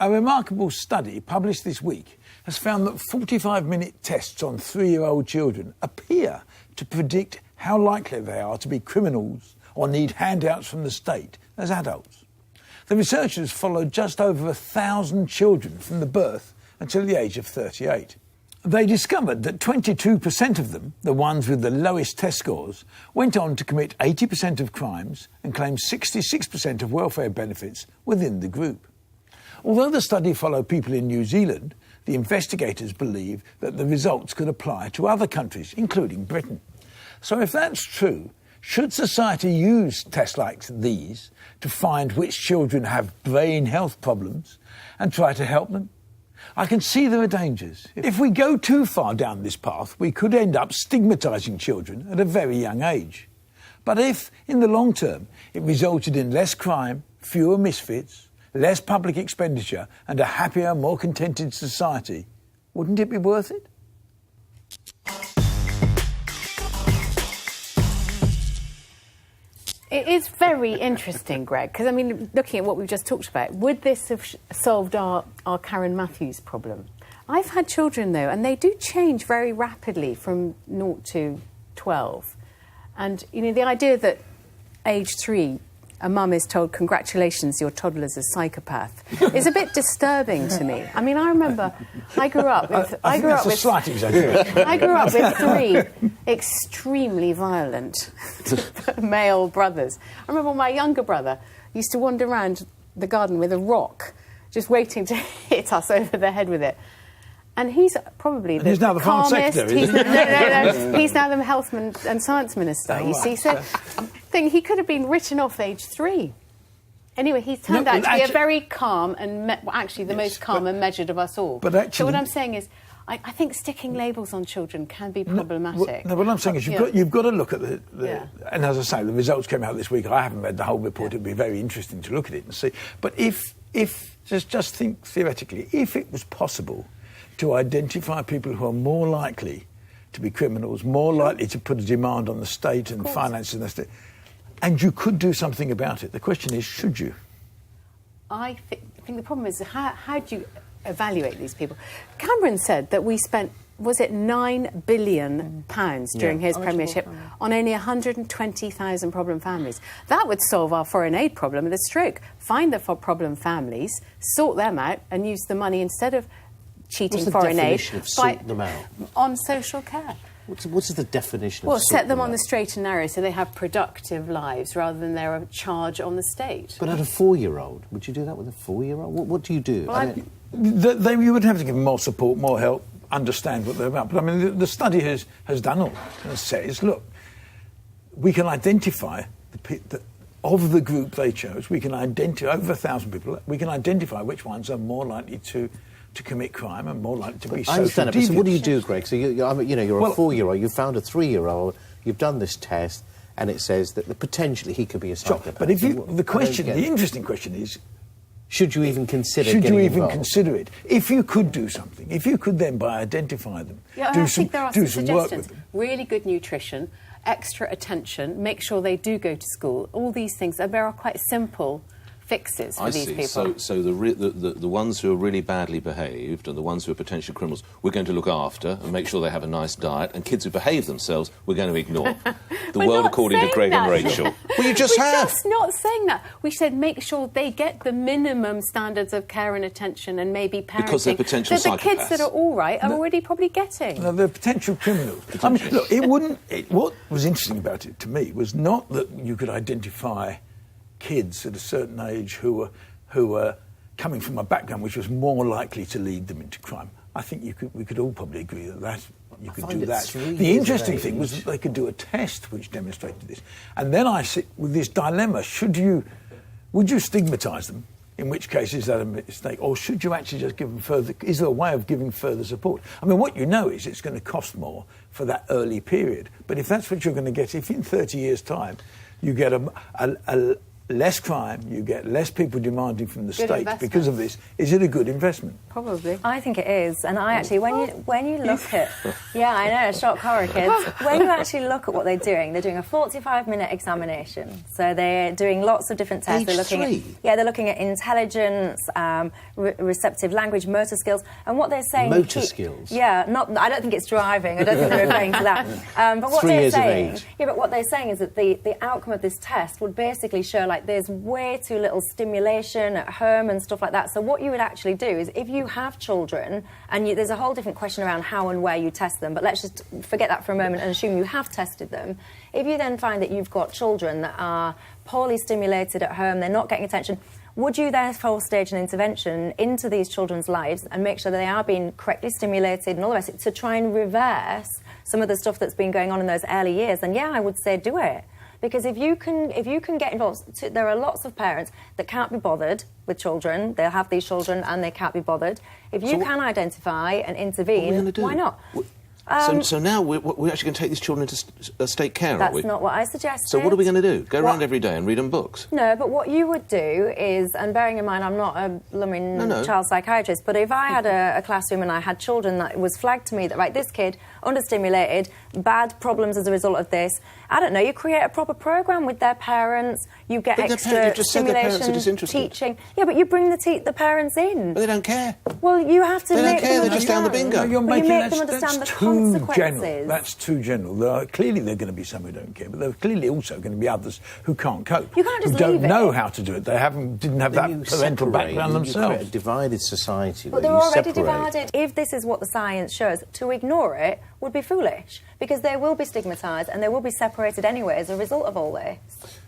A remarkable study published this week has found that 45-minute tests on 3-year-old children appear to predict how likely they are to be criminals or need handouts from the state as adults. The researchers followed just over 1,000 children from the birth until the age of 38. They discovered that 22% of them, the ones with the lowest test scores, went on to commit 80% of crimes and claimed 66% of welfare benefits within the group. Although the study followed people in New Zealand, the investigators believe that the results could apply to other countries, including Britain. So if that's true, should society use tests like these to find which children have brain health problems and try to help them? I can see there are dangers. If we go too far down this path, we could end up stigmatising children at a very young age. But if, in the long term, it resulted in less crime, fewer misfits, less public expenditure and a happier, more contented society, wouldn't it be worth it? It is very interesting, Greg, because, I mean, looking at what we've just talked about, would this have solved our Karen Matthews problem? I've had children, though, and they do change very rapidly from 0 to 12. And, you know, the idea that age 3, a mum is told, congratulations, your toddler's a psychopath, is a bit disturbing to me. I mean, I remember I grew up with... I grew up with 3 extremely violent male brothers. I remember my younger brother used to wander around the garden with a rock, just waiting to hit us over the head with it. And he's probably the he's now the calmest... Foreign Secretary, isn't he? No. He's now the Health and Science Minister, you see. So I think he could have been written off age 3. Anyway, he's turned out to be a very calm and, most calm and measured of us all. But actually, so what I'm saying is, I think sticking labels on children can be problematic. No, what I'm saying is you've got to look at the and as I say, the results came out this week. I haven't read the whole report. It'd be very interesting to look at it and see. But if just think theoretically, if it was possible to identify people who are more likely to be criminals, more likely to put a demand on the state and finances in the state, and you could do something about it, the question is, should you? I think the problem is how do you evaluate these people? Cameron said that we spent, was it £9 billion during his premiership on only 120,000 problem families. That would solve our foreign aid problem with a stroke. Find the problem families, sort them out and use the money instead of cheating foreign aid of sort them out? On social care. What's the definition of Well, set them on the straight and narrow so they have productive lives rather than they're a charge on the state. But at a 4-year-old, would you do that with a 4-year-old? What do you do? Well, you would have to give them more support, more help, understand what they're about. But I mean, the study has done all and says, look, we can identify of the group they chose. We can identify over 1,000 people. We can identify which ones are more likely to commit crime and more likely to be social. I understand it, but so what do you do, Greg? So you're a 4-year-old. You found a 3-year-old. You've done this test, and it says that potentially he could be a psychopath. But if the interesting question is, should you even consider? Consider it? If you could do something, if you could then by identify them, I think there are some suggestions. Work with them. Really good nutrition, extra attention, make sure they do go to school. All these things, and there are quite simple fixes for these people. So the ones who are really badly behaved and the ones who are potential criminals, we're going to look after and make sure they have a nice diet, and kids who behave themselves, we're going to ignore. The world according to Greg and Rachel. Well, you just have. We're just not saying that. We said make sure they get the minimum standards of care and attention and maybe parenting. Because they're potential psychopaths. The kids that are all right are already probably getting. No, they're potential criminals. I mean, look, what was interesting about it to me was not that you could identify kids at a certain age who were coming from a background which was more likely to lead them into crime. I think we could all probably agree that you could do that. The interesting thing was that they could do a test which demonstrated this. And then I sit with this dilemma: would you stigmatise them? In which case, is that a mistake? Or should you actually just give them further... Is there a way of giving further support? I mean, what you know is it's going to cost more for that early period. But if that's what you're going to get, if in 30 years' time you get less crime, you get less people demanding from the Good state investment. because of this. Is it a good investment? Probably. I think it is, and I actually, when you look at, yeah, I know, shock horror, kids. When you actually look at what they're doing a 45-minute examination. So they're doing lots of different tests. They're looking they're looking at intelligence, receptive language, motor skills, and what they're saying. Motor skills. Yeah, I don't think it's driving. I don't think they're referring to that. But what 3 they're years of saying, age. yeah, but what they're saying is that the outcome of this test would basically show like there's way too little stimulation at home and stuff like that. So what you would actually do is if you have children, and there's a whole different question around how and where you test them, but let's just forget that for a moment and assume you have tested them. If you then find that you've got children that are poorly stimulated at home, they're not getting attention, would you therefore stage an intervention into these children's lives and make sure that they are being correctly stimulated and all the rest to try and reverse some of the stuff that's been going on in those early years? And yeah, I would say do it. Because if you can get involved, there are lots of parents that can't be bothered with children. They'll have these children and they can't be bothered. If you can identify and intervene, why not? So now we're actually going to take these children into state care, are we? That's not what I suggested. So what are we going to do? Go around every day and read them books? No, but what you would do is, and bearing in mind I'm not a blooming child psychiatrist, but if I had a classroom and I had children that was flagged to me that, right, this kid, understimulated, bad problems as a result of this, I don't know, you create a proper programme with their parents, you get extra stimulation, teaching. Yeah, but you bring the parents in. But they don't care. Well, you have to They don't make care, them they're just down the bingo. You're But you making make them understand the consequences. General. That's too general. Clearly there are going to be some who don't care, but there are clearly also going to be others who can't cope. You can't just who don't leave it. know how to do it. They didn't have that parental background You themselves. create a divided society But where they're you already separate. divided. If this is what the science shows, to ignore it would be foolish, because they will be stigmatised and they will be separated anyway as a result of all this.